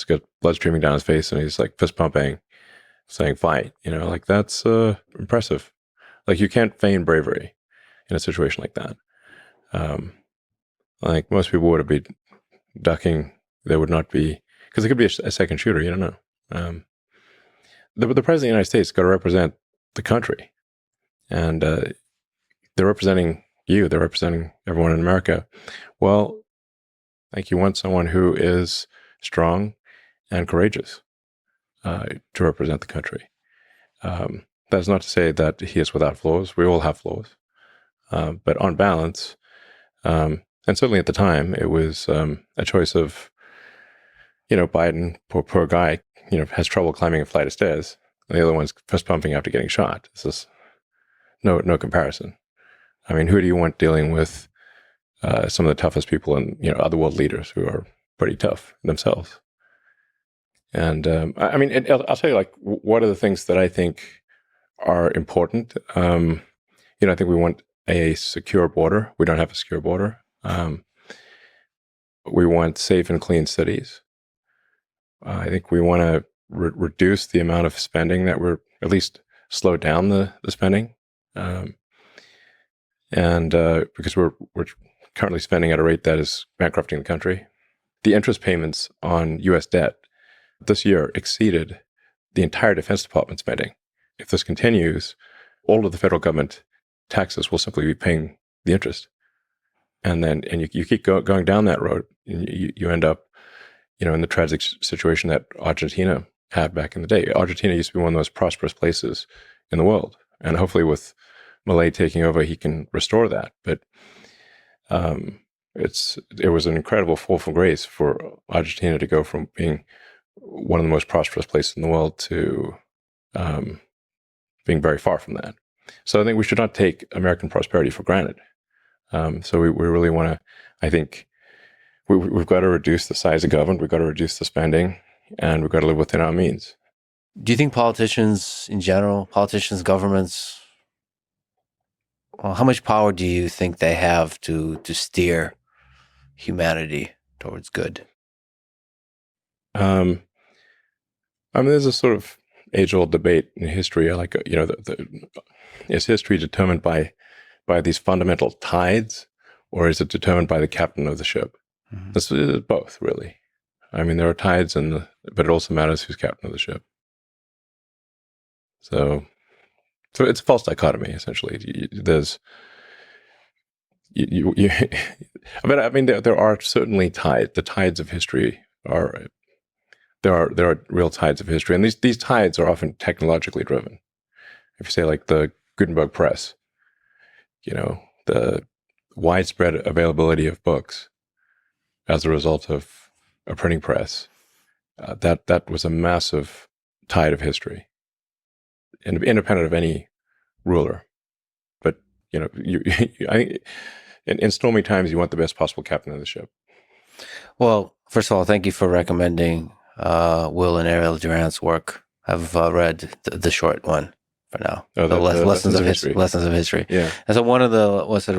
He's got blood streaming down his face, and he's like fist pumping, saying "fight." Like that's impressive. Like you can't feign bravery in a situation like that. Like most people would be ducking. They would not be, because it could be a second shooter. You don't know. The president of the United States got to represent the country, and they're representing you. They're representing everyone in America. Well, like you want someone who is strong and courageous to represent the country. That's not to say that he is without flaws. We all have flaws, but on balance, and certainly at the time, it was a choice of, Biden, poor guy, has trouble climbing a flight of stairs. And the other one's fist pumping after getting shot. This is no comparison. I mean, who do you want dealing with some of the toughest people and other world leaders who are pretty tough themselves? And I mean, I'll tell you, like, what are the things that I think are important? I think we want a secure border. We don't have a secure border. We want safe and clean cities. I think we want to reduce the amount of spending that we're, at least slow down the spending. Because we're currently spending at a rate that is bankrupting the country. The interest payments on U.S. debt this year exceeded the entire Defense Department spending. If this continues, all of the federal government taxes will simply be paying the interest. And you keep going down that road, and you end up, in the tragic situation that Argentina had back in the day. Argentina used to be one of the most prosperous places in the world. And hopefully with Milei taking over, he can restore that. But it was an incredible fall from grace for Argentina to go from being one of the most prosperous places in the world to being very far from that. So I think we should not take American prosperity for granted. So we really want to, I think we've got to reduce the size of government, we've got to reduce the spending, and we've got to live within our means. Do you think politicians in general, governments, well, how much power do you think they have to steer humanity towards good? I mean, there's a sort of age-old debate in history. Like, is history determined by these fundamental tides, or is it determined by the captain of the ship? Mm-hmm. This is both, really. I mean, there are tides, but it also matters who's captain of the ship. So it's a false dichotomy, essentially. But I mean, there are certainly tides. The tides of history there are real tides of history, and these tides are often technologically driven. If you say like the Gutenberg press, the widespread availability of books as a result of a printing press, that was a massive tide of history, independent of any ruler. But I think in stormy times, you want the best possible captain of the ship. Well, first of all, thank you for recommending Will and Ariel Durant's work. I've read the short one for now. Oh, the lessons of history. Lessons of history. Yeah. And so one of the lessons,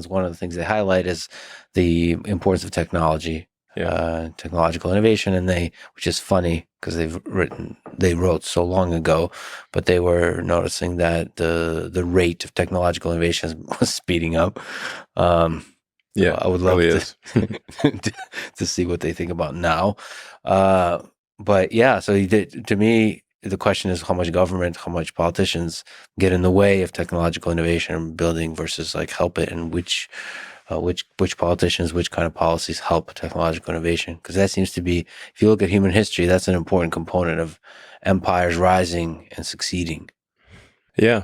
one of the things they highlight is the importance of technology, technological innovation, and which is funny because they wrote so long ago, but they were noticing that the rate of technological innovation was speeding up. Yeah, I would love really to see what they think about now. But yeah, so to me, the question is how much government, how much politicians get in the way of technological innovation and building versus like help it, and which politicians, which kind of policies help technological innovation. Because that seems to be, if you look at human history, that's an important component of empires rising and succeeding. Yeah.